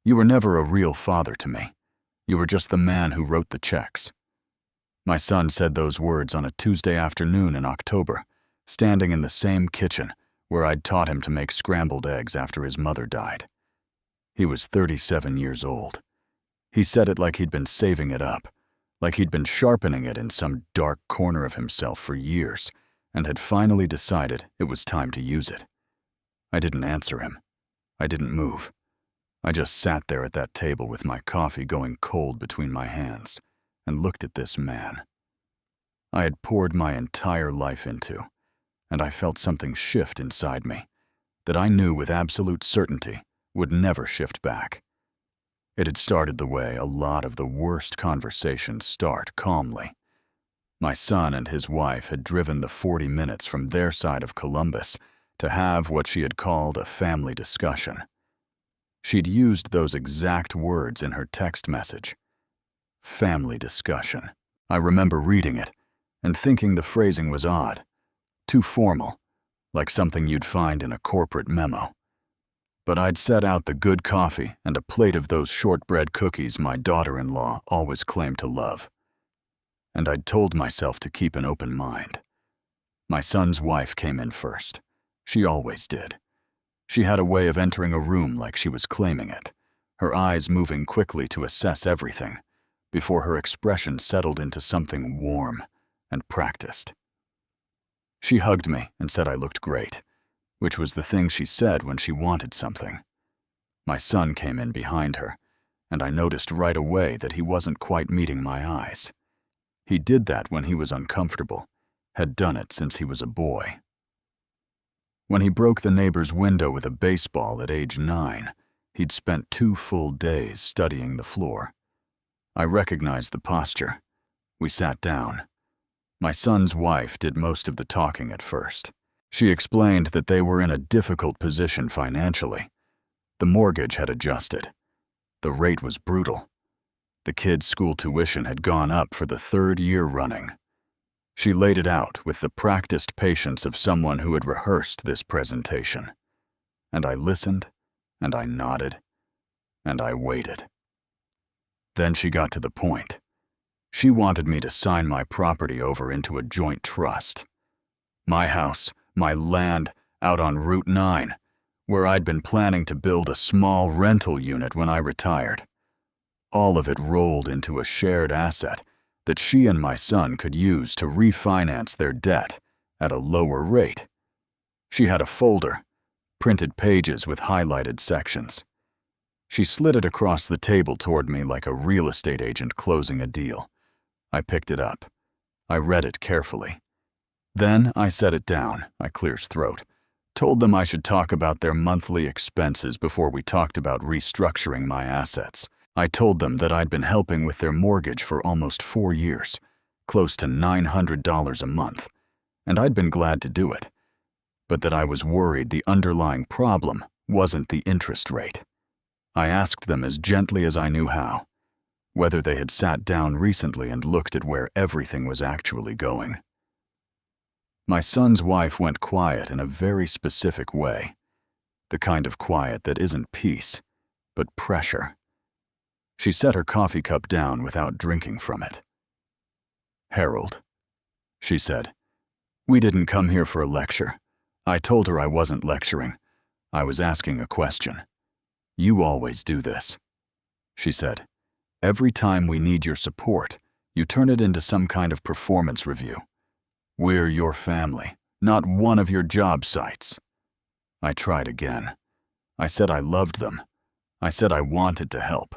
You were never a real father to me. You were just the man who wrote the checks." My son said those words on a Tuesday afternoon in October, standing in the same kitchen where I'd taught him to make scrambled eggs after his mother died. He was 37 years old. He said it like he'd been saving it up, like he'd been sharpening it in some dark corner of himself for years, and had finally decided it was time to use it. I didn't answer him. I didn't move. I just sat there at that table with my coffee going cold between my hands and looked at this man I had poured my entire life into, and I felt something shift inside me that I knew with absolute certainty would never shift back. It had started the way a lot of the worst conversations start calmly. My son and his wife had driven the 40 minutes from their side of Columbus to have what she had called a family discussion. She'd used those exact words in her text message. Family discussion. I remember reading it and thinking the phrasing was odd, too formal, like something you'd find in a corporate memo. But I'd set out the good coffee and a plate of those shortbread cookies my daughter-in-law always claimed to love. And I'd told myself to keep an open mind. My son's wife came in first. She always did. She had a way of entering a room like she was claiming it, her eyes moving quickly to assess everything, before her expression settled into something warm and practiced. She hugged me and said I looked great, which was the thing she said when she wanted something. My son came in behind her, and I noticed right away that he wasn't quite meeting my eyes. He did that when he was uncomfortable, had done it since he was a boy. When he broke the neighbor's window with a baseball at age 9, he'd spent 2 full days studying the floor. I recognized the posture. We sat down. My son's wife did most of the talking at first. She explained that they were in a difficult position financially. The mortgage had adjusted. The rate was brutal. The kids' school tuition had gone up for the 3rd year running. She laid it out with the practiced patience of someone who had rehearsed this presentation. And I listened, and I nodded, and I waited. Then she got to the point. She wanted me to sign my property over into a joint trust. My house, my land, out on Route 9, where I'd been planning to build a small rental unit when I retired. All of it rolled into a shared asset that she and my son could use to refinance their debt at a lower rate. She had a folder, printed pages with highlighted sections. She slid it across the table toward me like a real estate agent closing a deal. I picked it up. I read it carefully. Then I set it down, I clears throat, told them I should talk about their monthly expenses before we talked about restructuring my assets. I told them that I'd been helping with their mortgage for almost 4 years, close to $900 a month, and I'd been glad to do it, but that I was worried the underlying problem wasn't the interest rate. I asked them as gently as I knew how, whether they had sat down recently and looked at where everything was actually going. My son's wife went quiet in a very specific way, the kind of quiet that isn't peace, but pressure. She set her coffee cup down without drinking from it. "Harold," she said, "we didn't come here for a lecture. I told her I wasn't lecturing. I was asking a question. You always do this," she said. "Every time we need your support, you turn it into some kind of performance review. We're your family, not one of your job sites." I tried again. I said I loved them. I said I wanted to help.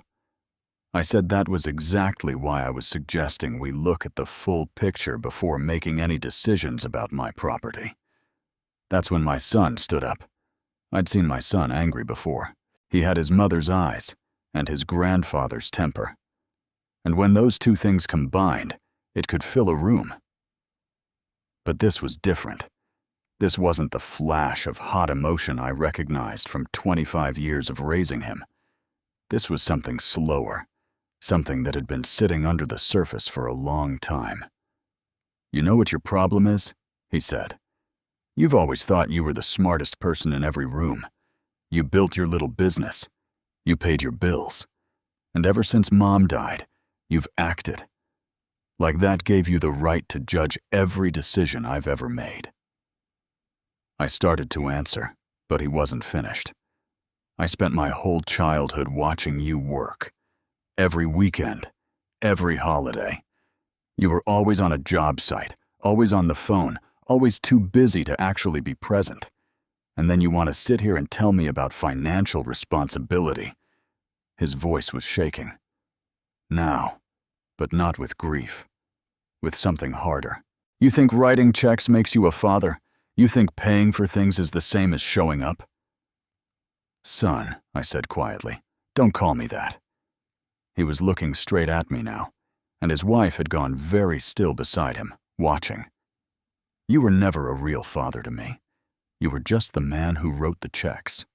I said that was exactly why I was suggesting we look at the full picture before making any decisions about my property. That's when my son stood up. I'd seen my son angry before. He had his mother's eyes and his grandfather's temper. And when those 2 things combined, it could fill a room. But this was different. This wasn't the flash of hot emotion I recognized from 25 years of raising him. This was something slower, something that had been sitting under the surface for a long time. "You know what your problem is?" he said. "You've always thought you were the smartest person in every room. You built your little business. You paid your bills. And ever since Mom died, you've acted. Like that gave you the right to judge every decision I've ever made." I started to answer, but he wasn't finished. "I spent my whole childhood watching you work. Every weekend, every holiday. You were always on a job site, always on the phone, always too busy to actually be present. And then you want to sit here and tell me about financial responsibility." His voice was shaking. "Now, but not with grief. With something harder. You think writing checks makes you a father? You think paying for things is the same as showing up?" "Son," I said quietly, "don't call me that." He was looking straight at me now, and his wife had gone very still beside him, watching. "You were never a real father to me. You were just the man who wrote the checks."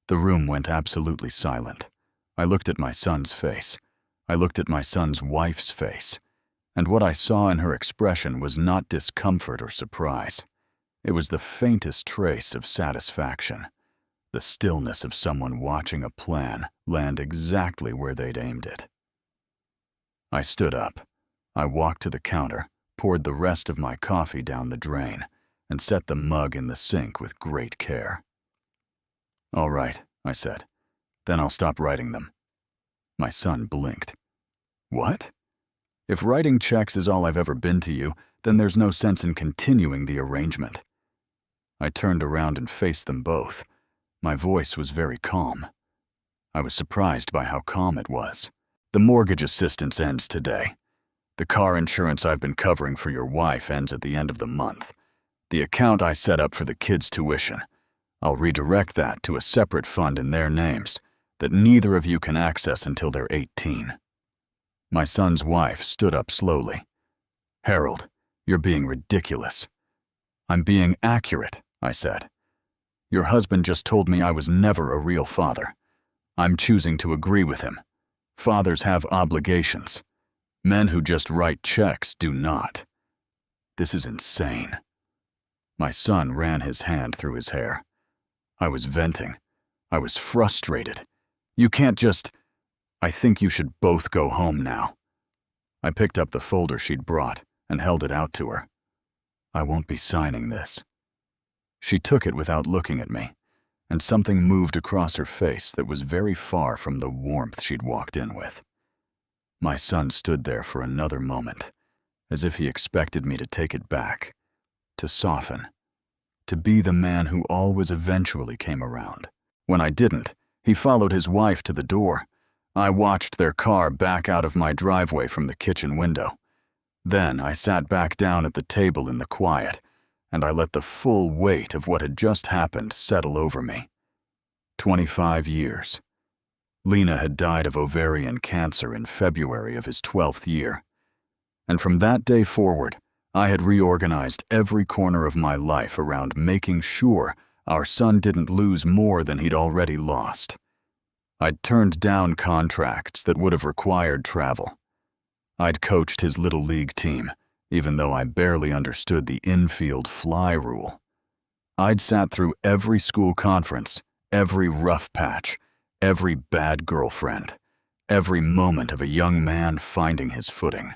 The room went absolutely silent. I looked at my son's face. I looked at my son's wife's face. And what I saw in her expression was not discomfort or surprise. It was the faintest trace of satisfaction. The stillness of someone watching a plan land exactly where they'd aimed it. I stood up. I walked to the counter, poured the rest of my coffee down the drain, and set the mug in the sink with great care. "All right," I said. "Then I'll stop writing them." My son blinked. "What? If writing checks is all I've ever been to you, then there's no sense in continuing the arrangement." I turned around and faced them both. My voice was very calm. I was surprised by how calm it was. "The mortgage assistance ends today. The car insurance I've been covering for your wife ends at the end of the month. The account I set up for the kids' tuition, I'll redirect that to a separate fund in their names that neither of you can access until they're 18. My son's wife stood up slowly. "Harold, you're being ridiculous." "I'm being accurate," I said. "Your husband just told me I was never a real father. I'm choosing to agree with him. Fathers have obligations. Men who just write checks do not. This is insane." My son ran his hand through his hair. I was venting. I was frustrated. "You can't just... I think you should both go home now." I picked up the folder she'd brought and held it out to her. "I won't be signing this." She took it without looking at me, and something moved across her face that was very far from the warmth she'd walked in with. My son stood there for another moment, as if he expected me to take it back, to soften, to be the man who always eventually came around. When I didn't, he followed his wife to the door. I watched their car back out of my driveway from the kitchen window. Then I sat back down at the table in the quiet, and I let the full weight of what had just happened settle over me. 25 years. Lena had died of ovarian cancer in February of his 12th year. And from that day forward, I had reorganized every corner of my life around making sure our son didn't lose more than he'd already lost. I'd turned down contracts that would have required travel. I'd coached his little league team, even though I barely understood the infield fly rule. I'd sat through every school conference, every rough patch, every bad girlfriend, every moment of a young man finding his footing.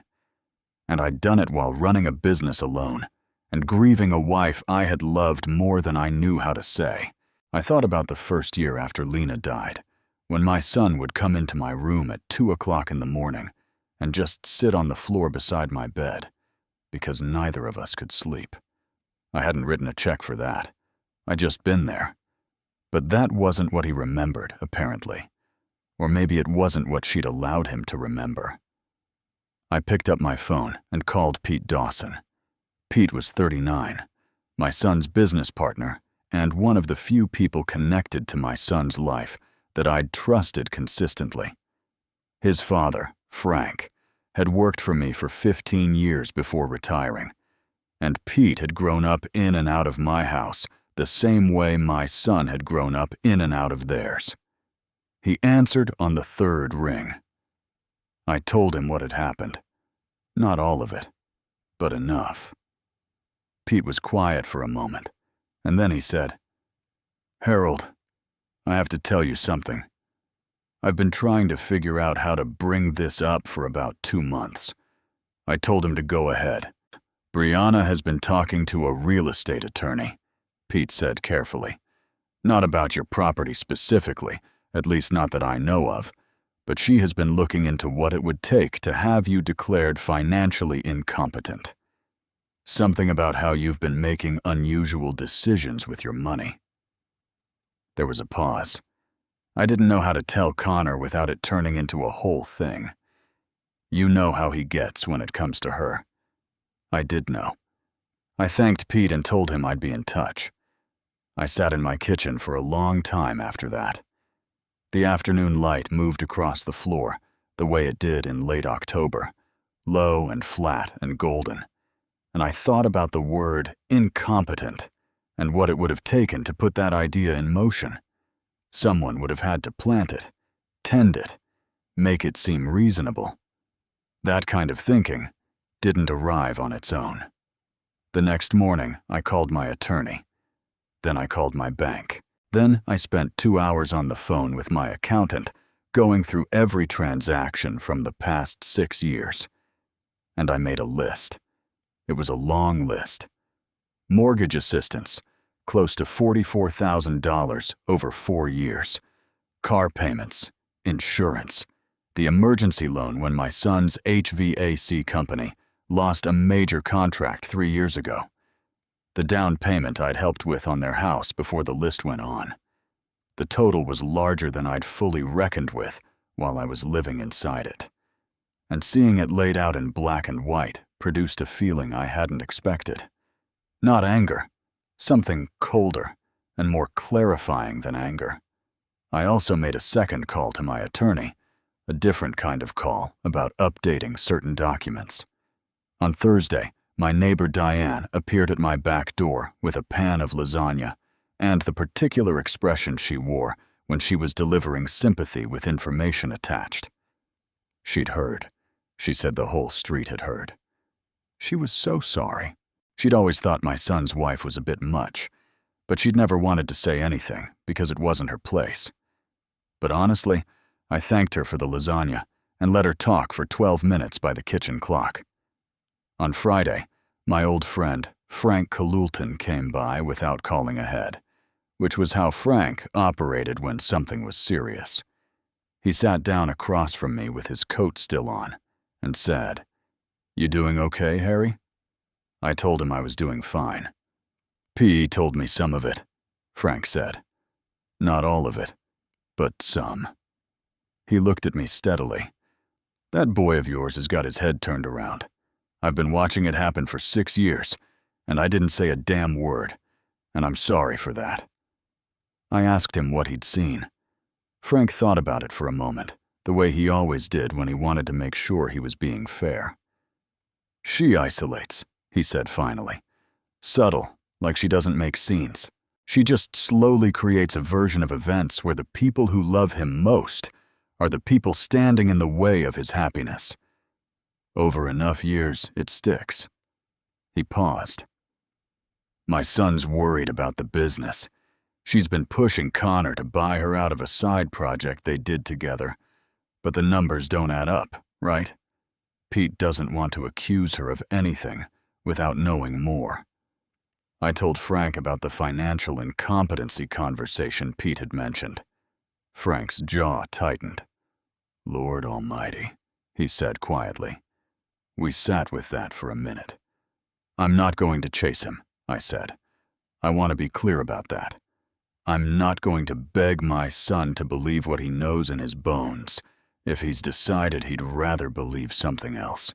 And I'd done it while running a business alone and grieving a wife I had loved more than I knew how to say. I thought about the first year after Lena died, when my son would come into my room at 2 o'clock in the morning and just sit on the floor beside my bed, because neither of us could sleep. I hadn't written a check for that. I'd just been there. But that wasn't what he remembered, apparently. Or maybe it wasn't what she'd allowed him to remember. I picked up my phone and called Pete Dawson. Pete was 39, my son's business partner, and one of the few people connected to my son's life that I'd trusted consistently. His father, Frank, had worked for me for 15 years before retiring, and Pete had grown up in and out of my house the same way my son had grown up in and out of theirs. He answered on the 3rd ring. I told him what had happened. Not all of it, but enough. Pete was quiet for a moment, and then he said, "Harold, I have to tell you something, I've been trying to figure out how to bring this up for about 2 months. I told him to go ahead. Brianna has been talking to a real estate attorney, Pete said carefully. Not about your property specifically, at least not that I know of, but she has been looking into what it would take to have you declared financially incompetent. Something about how you've been making unusual decisions with your money. There was a pause. I didn't know how to tell Connor without it turning into a whole thing. You know how he gets when it comes to her. I did know. I thanked Pete and told him I'd be in touch. I sat in my kitchen for a long time after that. The afternoon light moved across the floor, the way it did in late October, low and flat and golden, and I thought about the word incompetent and what it would have taken to put that idea in motion. Someone would have had to plant it, tend it, make it seem reasonable. That kind of thinking didn't arrive on its own. The next morning, I called my attorney. Then I called my bank. Then I spent 2 hours on the phone with my accountant, going through every transaction from the past 6 years. And I made a list. It was a long list. Mortgage assistance, close to $44,000 over 4 years. Car payments, insurance, the emergency loan when my son's HVAC company lost a major contract 3 years ago. The down payment I'd helped with on their house before the list went on. The total was larger than I'd fully reckoned with while I was living inside it. And seeing it laid out in black and white produced a feeling I hadn't expected. Not anger, something colder and more clarifying than anger. I also made a second call to my attorney, a different kind of call about updating certain documents. On Thursday, my neighbor Diane appeared at my back door with a pan of lasagna and the particular expression she wore when she was delivering sympathy with information attached. She'd heard. She said the whole street had heard. She was so sorry. She'd always thought my son's wife was a bit much, but she'd never wanted to say anything because it wasn't her place. But honestly, I thanked her for the lasagna and let her talk for 12 minutes by the kitchen clock. On Friday, my old friend Frank Kalulton came by without calling ahead, which was how Frank operated when something was serious. He sat down across from me with his coat still on and said, "You doing okay, Harry?" I told him I was doing fine. "P told me some of it," Frank said. "Not all of it, but some." He looked at me steadily. "That boy of yours has got his head turned around. I've been watching it happen for 6 years, and I didn't say a damn word, and I'm sorry for that." I asked him what he'd seen. Frank thought about it for a moment, the way he always did when he wanted to make sure he was being fair. "She isolates," he said finally. "Subtle, like she doesn't make scenes. She just slowly creates a version of events where the people who love him most are the people standing in the way of his happiness. Over enough years, it sticks." He paused. "My son's worried about the business. She's been pushing Connor to buy her out of a side project they did together, but the numbers don't add up, right? Pete doesn't want to accuse her of anything without knowing more." I told Frank about the financial incompetency conversation Pete had mentioned. Frank's jaw tightened. "Lord Almighty," he said quietly. We sat with that for a minute. "I'm not going to chase him," I said. "I want to be clear about that. I'm not going to beg my son to believe what he knows in his bones if he's decided he'd rather believe something else."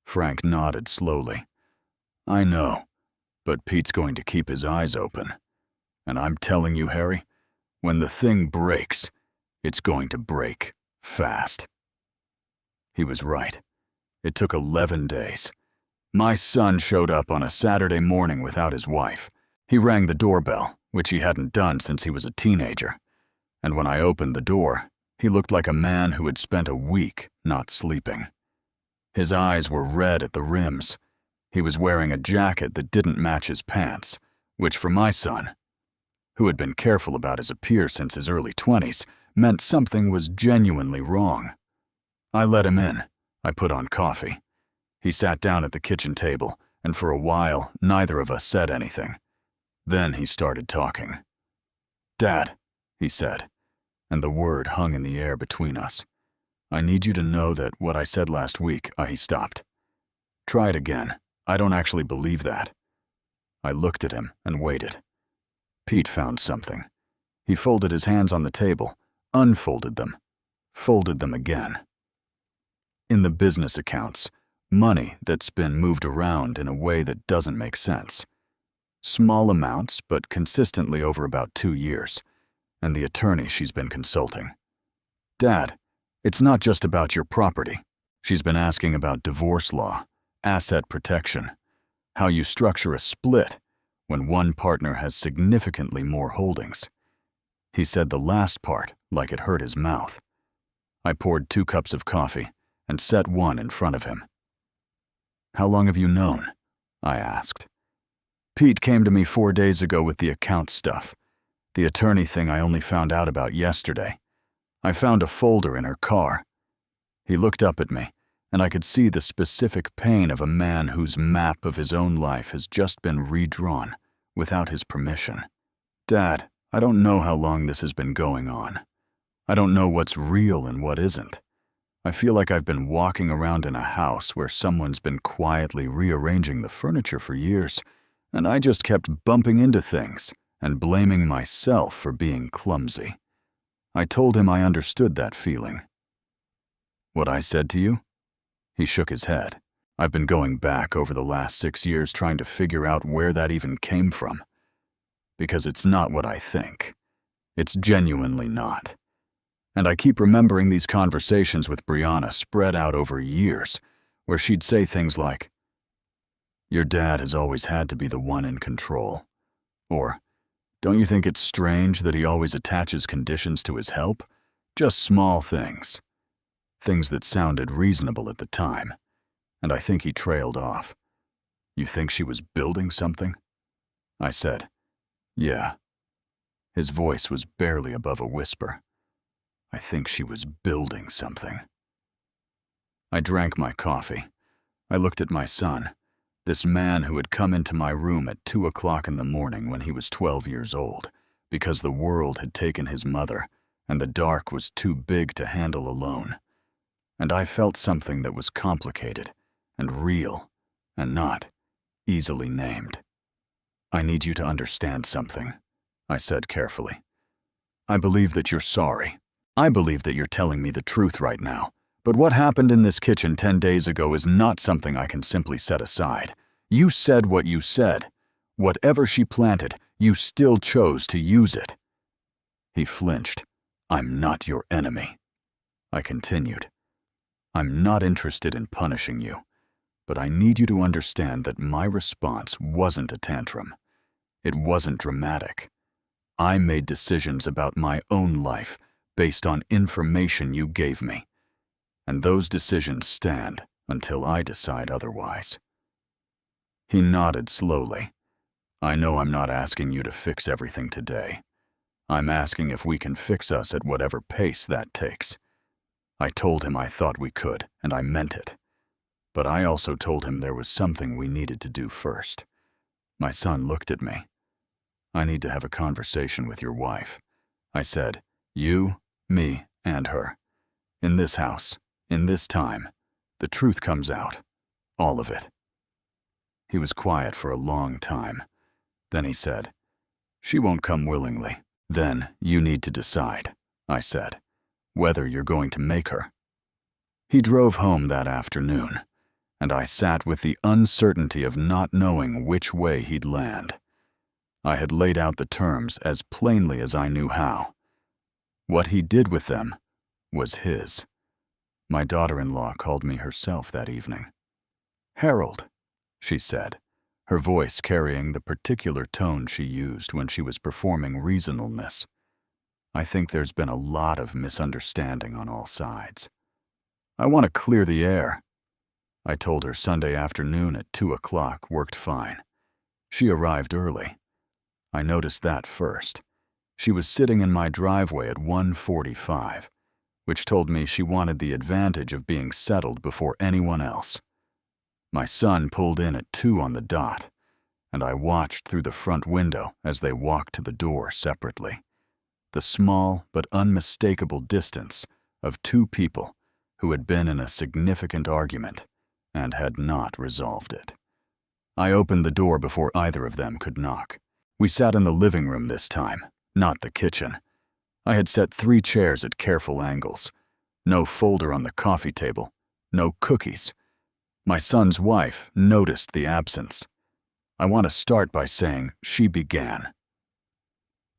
Frank nodded slowly. "I know, but Pete's going to keep his eyes open. And I'm telling you, Harry, when the thing breaks, it's going to break fast." He was right. It took 11 days. My son showed up on a Saturday morning without his wife. He rang the doorbell, which he hadn't done since he was a teenager. And when I opened the door, he looked like a man who had spent a week not sleeping. His eyes were red at the rims. He was wearing a jacket that didn't match his pants, which for my son, who had been careful about his appearance since his early 20s, meant something was genuinely wrong. I let him in. I put on coffee. He sat down at the kitchen table, and for a while, neither of us said anything. Then he started talking. "Dad," he said, and the word hung in the air between us. "I need you to know that what I said last week," he stopped. "Try it again. I don't actually believe that." I looked at him and waited. Pete found something. He folded his hands on the table, unfolded them, folded them again. In the business accounts, money that's been moved around in a way that doesn't make sense. Small amounts, but consistently over about 2 years, and the attorney she's been consulting. "Dad, it's not just about your property. She's been asking about divorce law, asset protection, how you structure a split when one partner has significantly more holdings." He said the last part like it hurt his mouth. I poured 2 cups of coffee and set one in front of him. "How long have you known?" I asked. "Pete came to me 4 days ago with the account stuff. The attorney thing I only found out about yesterday. I found a folder in her car." He looked up at me, and I could see the specific pain of a man whose map of his own life has just been redrawn without his permission. "Dad, I don't know how long this has been going on. I don't know what's real and what isn't. I feel like I've been walking around in a house where someone's been quietly rearranging the furniture for years, and I just kept bumping into things and blaming myself for being clumsy." I told him I understood that feeling. "What I said to you?" He shook his head. "I've been going back over the last 6 years trying to figure out where that even came from. Because it's not what I think. It's genuinely not. And I keep remembering these conversations with Brianna spread out over years, where she'd say things like, 'Your dad has always had to be the one in control.' Or, 'Don't you think it's strange that he always attaches conditions to his help? Just small things.' Things that sounded reasonable at the time. And I think he trailed off. 'You think she was building something?' I said, 'Yeah.' His voice was barely above a whisper. 'I think she was building something.' I drank my coffee. I looked at my son, this man who had come into my room at 2 o'clock in the morning when he was 12 years old, because the world had taken his mother, and the dark was too big to handle alone. And I felt something that was complicated and real and not easily named. 'I need you to understand something,' I said carefully. 'I believe that you're sorry. I believe that you're telling me the truth right now. But what happened in this kitchen 10 days ago is not something I can simply set aside. You said what you said. Whatever she planted, you still chose to use it.' He flinched. 'I'm not your enemy.' I continued. 'I'm not interested in punishing you, but I need you to understand that my response wasn't a tantrum. It wasn't dramatic. I made decisions about my own life based on information you gave me, and those decisions stand until I decide otherwise.' He nodded slowly. 'I know I'm not asking you to fix everything today. I'm asking if we can fix us at whatever pace that takes.' I told him I thought we could, and I meant it. But I also told him there was something we needed to do first. My son looked at me. 'I need to have a conversation with your wife,' I said. 'You, me, and her. In this house, in this time, the truth comes out. All of it.' He was quiet for a long time. Then he said, 'She won't come willingly.' 'Then you need to decide,' I said, 'whether you're going to make her.' He drove home that afternoon, and I sat with the uncertainty of not knowing which way he'd land. I had laid out the terms as plainly as I knew how. What he did with them was his. My daughter-in-law called me herself that evening. 'Harold,' she said, her voice carrying the particular tone she used when she was performing reasonableness. 'I think there's been a lot of misunderstanding on all sides. I want to clear the air.' I told her Sunday afternoon at 2 o'clock worked fine. She arrived early. I noticed that first. She was sitting in my driveway at 1:45, which told me she wanted the advantage of being settled before anyone else. My son pulled in at 2 on the dot, and I watched through the front window as they walked to the door separately. The small but unmistakable distance of two people who had been in a significant argument and had not resolved it. I opened the door before either of them could knock. We sat in the living room this time, not the kitchen. I had set 3 chairs at careful angles. No folder on the coffee table, no cookies. My son's wife noticed the absence. I want to start by saying she began.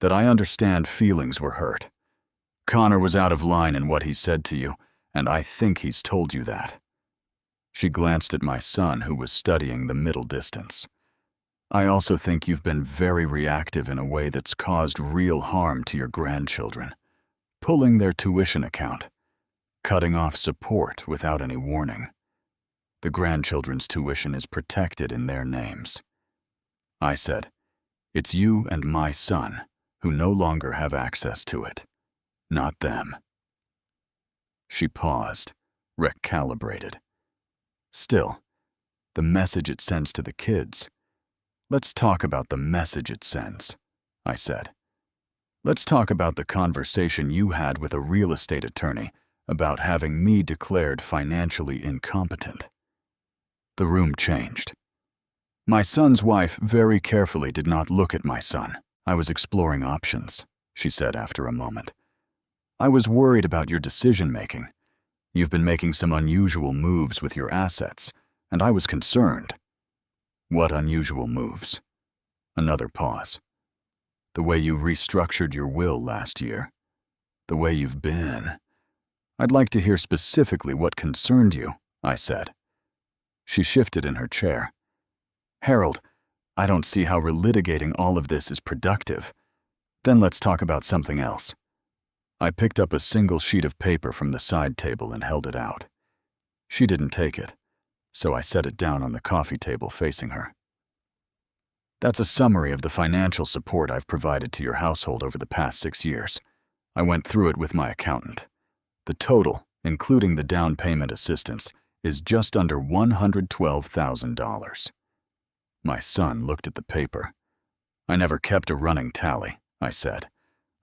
That I understand feelings were hurt. Connor was out of line in what he said to you, and I think he's told you that. She glanced at my son, who was studying the middle distance. I also think you've been very reactive in a way that's caused real harm to your grandchildren, pulling their tuition account, cutting off support without any warning. The grandchildren's tuition is protected in their names. I said, it's you and my son who no longer have access to it, not them. She paused, recalibrated. Still, the message it sends to the kids. Let's talk about the message it sends, I said. Let's talk about the conversation you had with a real estate attorney about having me declared financially incompetent. The room changed. My son's wife very carefully did not look at my son. I was exploring options, she said after a moment. I was worried about your decision-making. You've been making some unusual moves with your assets, and I was concerned. What unusual moves? Another pause. The way you restructured your will last year. The way you've been. I'd like to hear specifically what concerned you, I said. She shifted in her chair. Harold, I don't see how relitigating all of this is productive. Then let's talk about something else. I picked up a single sheet of paper from the side table and held it out. She didn't take it, so I set it down on the coffee table facing her. That's a summary of the financial support I've provided to your household over the past 6 years. I went through it with my accountant. The total, including the down payment assistance, is just under $112,000. My son looked at the paper. I never kept a running tally, I said.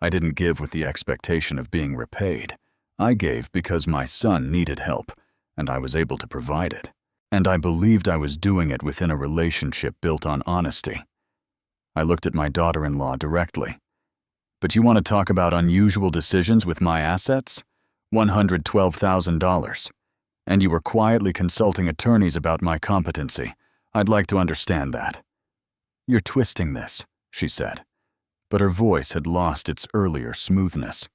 I didn't give with the expectation of being repaid. I gave because my son needed help, and I was able to provide it. And I believed I was doing it within a relationship built on honesty. I looked at my daughter-in-law directly. But you want to talk about unusual decisions with my assets? $112,000. And you were quietly consulting attorneys about my competency. I'd like to understand that. You're twisting this, she said. But her voice had lost its earlier smoothness.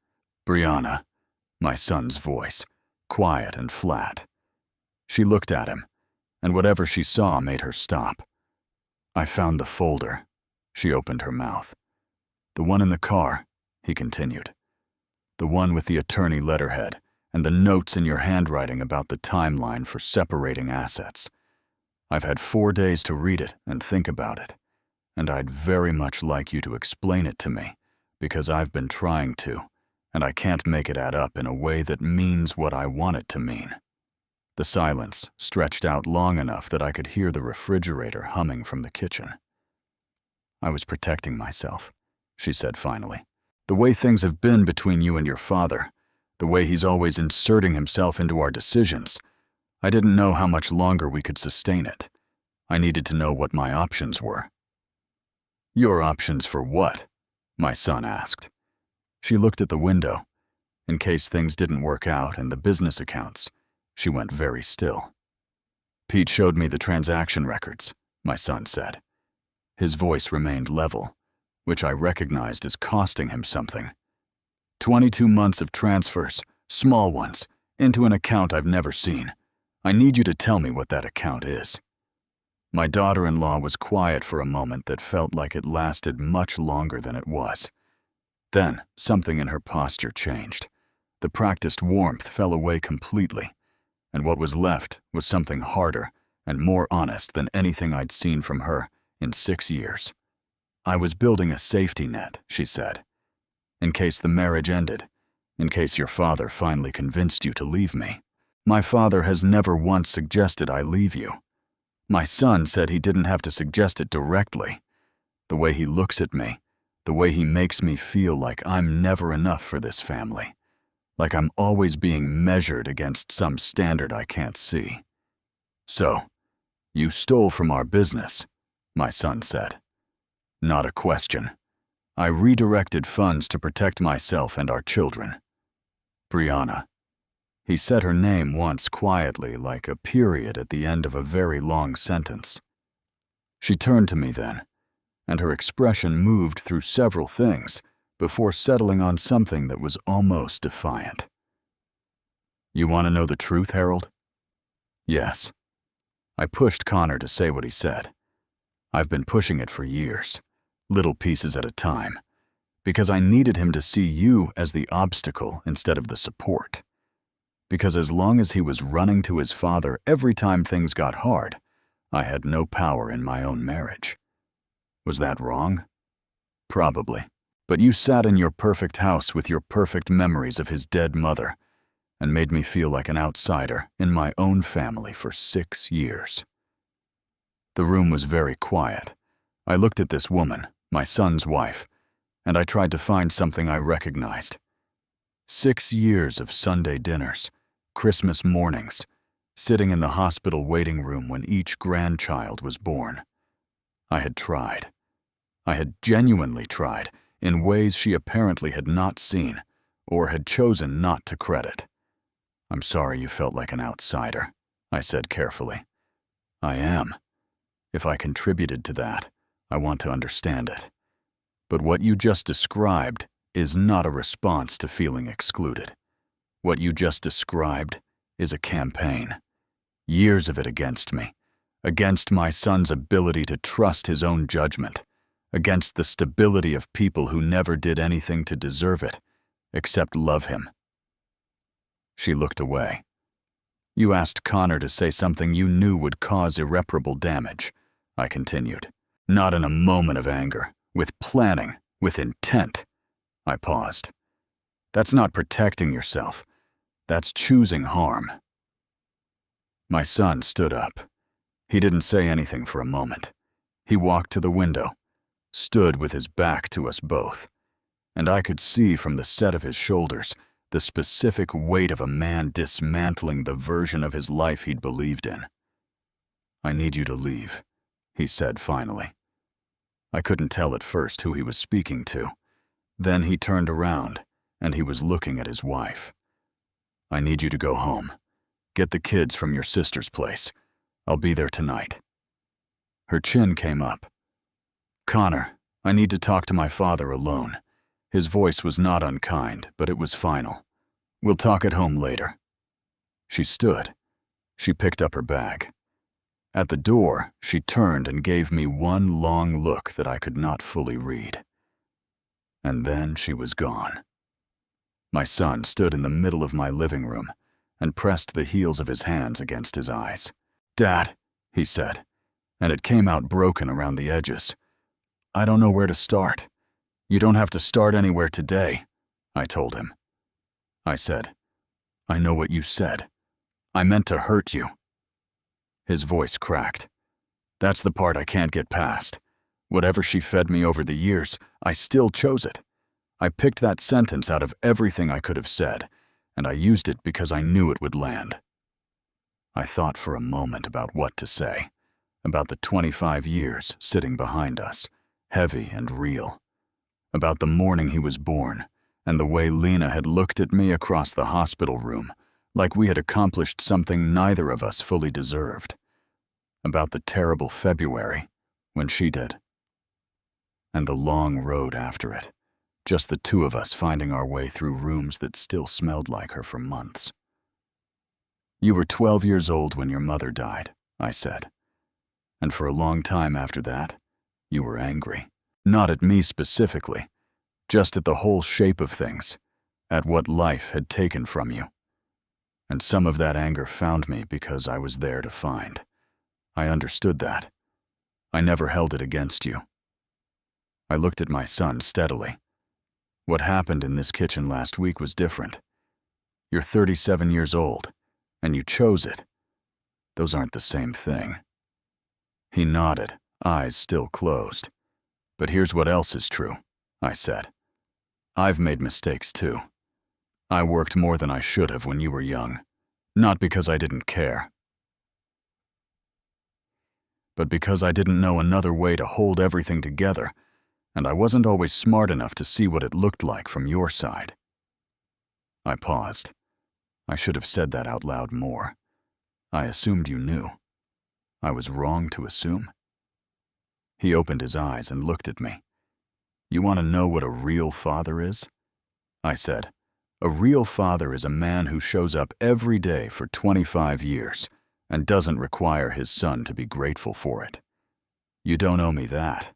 Brianna, my son's voice, quiet and flat. She looked at him, and whatever she saw made her stop. I found the folder. She opened her mouth. The one in the car, he continued. The one with the attorney letterhead and the notes in your handwriting about the timeline for separating assets. I've had 4 days to read it and think about it, and I'd very much like you to explain it to me, because I've been trying to, and I can't make it add up in a way that means what I want it to mean. The silence stretched out long enough that I could hear the refrigerator humming from the kitchen. I was protecting myself, she said finally. The way things have been between you and your father, the way he's always inserting himself into our decisions, I didn't know how much longer we could sustain it. I needed to know what my options were. Your options for what? My son asked. She looked at the window. In case things didn't work out and the business accounts, she went very still. Pete showed me the transaction records, my son said. His voice remained level, which I recognized as costing him something. 22 months of transfers, small ones, into an account I've never seen. I need you to tell me what that account is. My daughter-in-law was quiet for a moment that felt like it lasted much longer than it was. Then, something in her posture changed. The practiced warmth fell away completely, and what was left was something harder and more honest than anything I'd seen from her in 6 years. I was building a safety net, she said. in case the marriage ended, in case your father finally convinced you to leave me. My father has never once suggested I leave you. My son said he didn't have to suggest it directly. The way he looks at me, the way he makes me feel like I'm never enough for this family, like I'm always being measured against some standard I can't see. So, you stole from our business, my son said. Not a question. I redirected funds to protect myself and our children. Brianna. He said her name once quietly, like a period at the end of a very long sentence. She turned to me then, and her expression moved through several things before settling on something that was almost defiant. You want to know the truth, Harold? Yes. I pushed Connor to say what he said. I've been pushing it for years, little pieces at a time, because I needed him to see you as the obstacle instead of the support. Because as long as he was running to his father every time things got hard, I had no power in my own marriage. Was that wrong? Probably. But you sat in your perfect house with your perfect memories of his dead mother and made me feel like an outsider in my own family for 6 years. The room was very quiet. I looked at this woman, my son's wife, and I tried to find something I recognized. 6 years of Sunday dinners, Christmas mornings, sitting in the hospital waiting room when each grandchild was born. I had tried. I had genuinely tried in ways she apparently had not seen or had chosen not to credit. I'm sorry you felt like an outsider, I said carefully. I am. If I contributed to that, I want to understand it. But what you just described is not a response to feeling excluded. What you just described is a campaign. Years of it against me, against my son's ability to trust his own judgment, against the stability of people who never did anything to deserve it, except love him. She looked away. You asked Connor to say something you knew would cause irreparable damage, I continued. Not in a moment of anger, with planning, with intent. I paused. That's not protecting yourself. That's choosing harm. My son stood up. He didn't say anything for a moment. He walked to the window, stood with his back to us both, and I could see from the set of his shoulders the specific weight of a man dismantling the version of his life he'd believed in. I need you to leave, he said finally. I couldn't tell at first who he was speaking to. Then he turned around, and he was looking at his wife. I need you to go home. Get the kids from your sister's place. I'll be there tonight. Her chin came up. Connor, I need to talk to my father alone. His voice was not unkind, but it was final. We'll talk at home later. She stood. She picked up her bag. At the door, she turned and gave me one long look that I could not fully read. And then she was gone. My son stood in the middle of my living room and pressed the heels of his hands against his eyes. Dad, he said, and it came out broken around the edges. I don't know where to start. You don't have to start anywhere today, I told him. I said, I know what you said. I meant to hurt you. His voice cracked. That's the part I can't get past. Whatever she fed me over the years, I still chose it. I picked that sentence out of everything I could have said, and I used it because I knew it would land. I thought for a moment about what to say, about the 25 years sitting behind us, heavy and real, about the morning he was born, and the way Lena had looked at me across the hospital room, like we had accomplished something neither of us fully deserved, about the terrible February, when she did, and the long road after it. Just the two of us finding our way through rooms that still smelled like her for months. You were 12 years old when your mother died, I said. And for a long time after that, you were angry. Not at me specifically, just at the whole shape of things, at what life had taken from you. And some of that anger found me because I was there to find. I understood that. I never held it against you. I looked at my son steadily. What happened in this kitchen last week was different. You're 37 years old, and you chose it. Those aren't the same thing." He nodded, eyes still closed. "But here's what else is true," I said. "I've made mistakes too. I worked more than I should have when you were young, not because I didn't care, but because I didn't know another way to hold everything together, and I wasn't always smart enough to see what it looked like from your side." I paused. I should have said that out loud more. I assumed you knew. I was wrong to assume. He opened his eyes and looked at me. "You want to know what a real father is?" I said. "A real father is a man who shows up every day for 25 years and doesn't require his son to be grateful for it. You don't owe me that.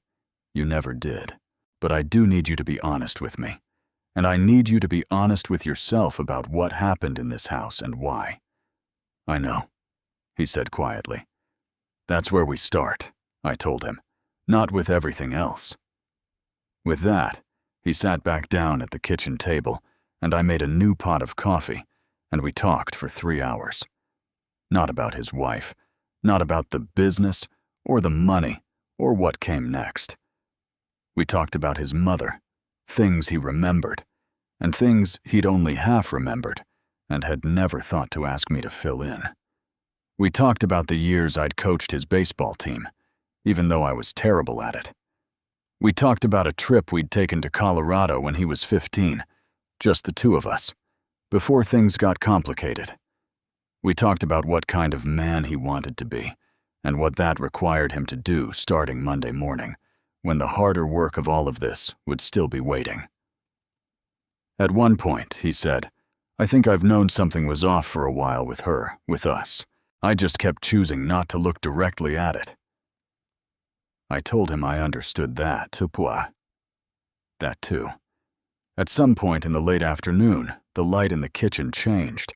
You never did. But I do need you to be honest with me. And I need you to be honest with yourself about what happened in this house and why." "I know," he said quietly. "That's where we start," I told him, "not with everything else." With that, he sat back down at the kitchen table, and I made a new pot of coffee, and we talked for 3 hours. Not about his wife, not about the business, or the money, or what came next. We talked about his mother, things he remembered, and things he'd only half remembered and had never thought to ask me to fill in. We talked about the years I'd coached his baseball team, even though I was terrible at it. We talked about a trip we'd taken to Colorado when he was 15, just the two of us, before things got complicated. We talked about what kind of man he wanted to be, and what that required him to do starting Monday morning, when the harder work of all of this would still be waiting. At one point, he said, "I think I've known something was off for a while with her, with us. I just kept choosing not to look directly at it." I told him I understood that, that too. At some point in the late afternoon, the light in the kitchen changed,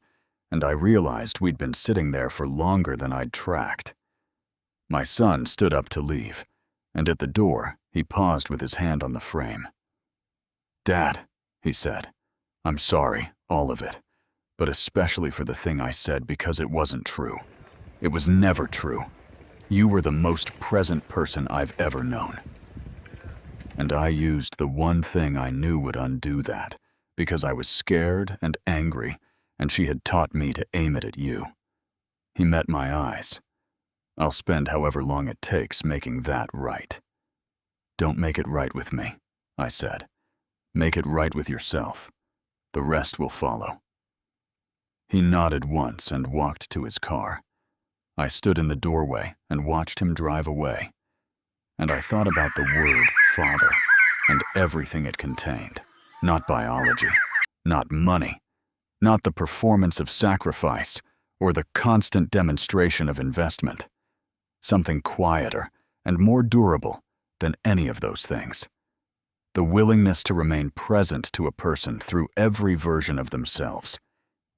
and I realized we'd been sitting there for longer than I'd tracked. My son stood up to leave, and at the door, he paused with his hand on the frame. "Dad," he said, "I'm sorry, all of it, but especially for the thing I said because it wasn't true. It was never true. You were the most present person I've ever known." And I used the one thing I knew would undo that, because I was scared and angry, and she had taught me to aim it at you. He met my eyes. "I'll spend however long it takes making that right." "Don't make it right with me," I said. "Make it right with yourself. The rest will follow." He nodded once and walked to his car. I stood in the doorway and watched him drive away. And I thought about the word father and everything it contained. Not biology, not money, not the performance of sacrifice or the constant demonstration of investment. Something quieter and more durable than any of those things. The willingness to remain present to a person through every version of themselves,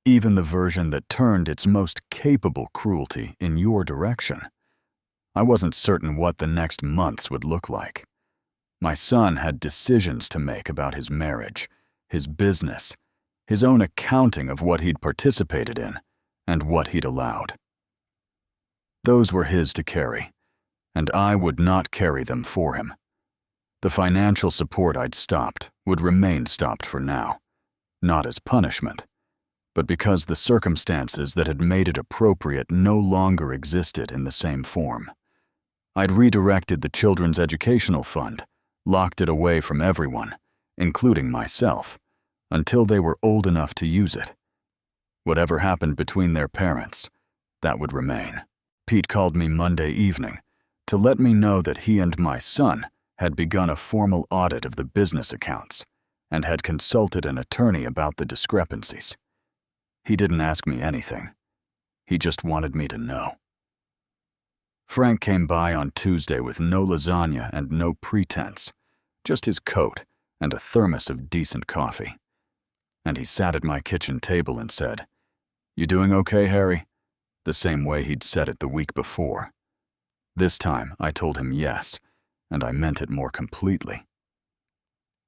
even the version that turned its most capable cruelty in your direction. I wasn't certain what the next months would look like. My son had decisions to make about his marriage, his business, his own accounting of what he'd participated in, and what he'd allowed. Those were his to carry, and I would not carry them for him. The financial support I'd stopped would remain stopped for now, not as punishment, but because the circumstances that had made it appropriate no longer existed in the same form. I'd redirected the Children's Educational Fund, locked it away from everyone, including myself, until they were old enough to use it. Whatever happened between their parents, that would remain. Pete called me Monday evening to let me know that he and my son had begun a formal audit of the business accounts and had consulted an attorney about the discrepancies. He didn't ask me anything. He just wanted me to know. Frank came by on Tuesday with no lasagna and no pretense, just his coat and a thermos of decent coffee. And he sat at my kitchen table and said, "You doing okay, Harry?" The same way he'd said it the week before. This time, I told him yes, and I meant it more completely.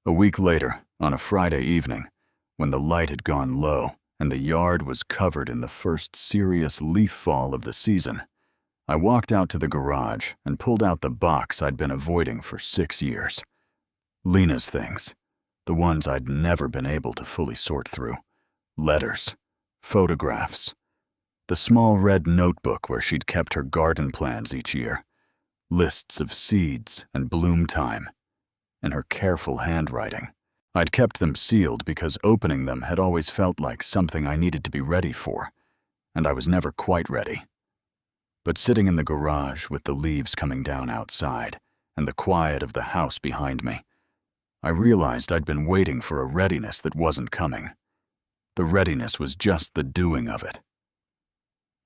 A week later, On a Friday evening, when the light had gone low and the yard was covered in the first serious leaf fall of the season, I walked out to the garage and pulled out the box I'd been avoiding for 6 years. Lena's things, the ones I'd never been able to fully sort through. Letters, photographs, the small red notebook where she'd kept her garden plans each year, lists of seeds and bloom time, and her careful handwriting. I'd kept them sealed because opening them had always felt like something I needed to be ready for, and I was never quite ready. But sitting in the garage with the leaves coming down outside and the quiet of the house behind me, I realized I'd been waiting for a readiness that wasn't coming. The readiness was just the doing of it.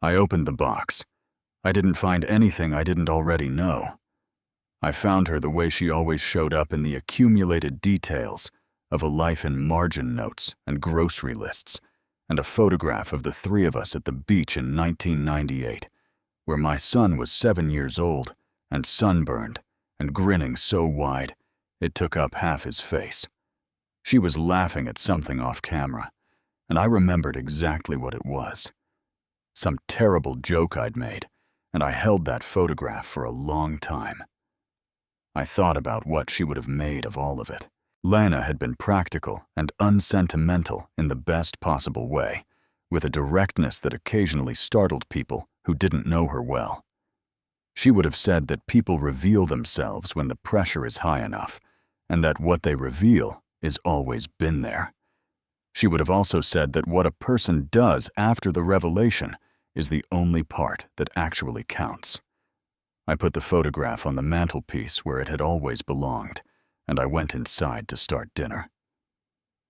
I opened the box. I didn't find anything I didn't already know. I found her the way she always showed up in the accumulated details of a life in margin notes and grocery lists, and a photograph of the 3 of us at the beach in 1998, where my son was 7 years old and sunburned and grinning so wide it took up half his face. She was laughing at something off camera, and I remembered exactly what it was. Some terrible joke I'd made, and I held that photograph for a long time. I thought about what she would have made of all of it. Lana had been practical and unsentimental in the best possible way, with a directness that occasionally startled people who didn't know her well. She would have said that people reveal themselves when the pressure is high enough, and that what they reveal is always been there. She would have also said that what a person does after the revelation is the only part that actually counts. I put the photograph on the mantelpiece where it had always belonged, and I went inside to start dinner.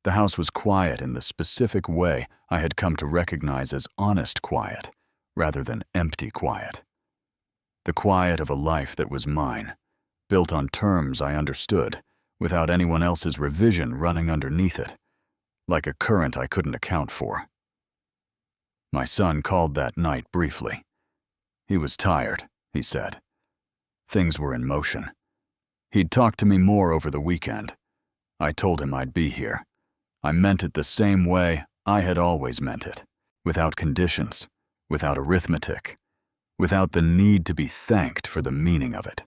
The house was quiet in the specific way I had come to recognize as honest quiet, rather than empty quiet. The quiet of a life that was mine, built on terms I understood, without anyone else's revision running underneath it, like a current I couldn't account for. My son called that night briefly. He was tired, he said. Things were in motion. He'd talked to me more over the weekend. I told him I'd be here. I meant it the same way I had always meant it, without conditions, without arithmetic, without the need to be thanked for the meaning of it.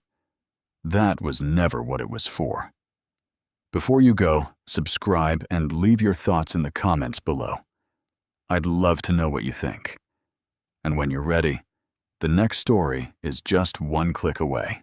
That was never what it was for. Before you go, subscribe and leave your thoughts in the comments below. I'd love to know what you think. And when you're ready, the next story is just one click away.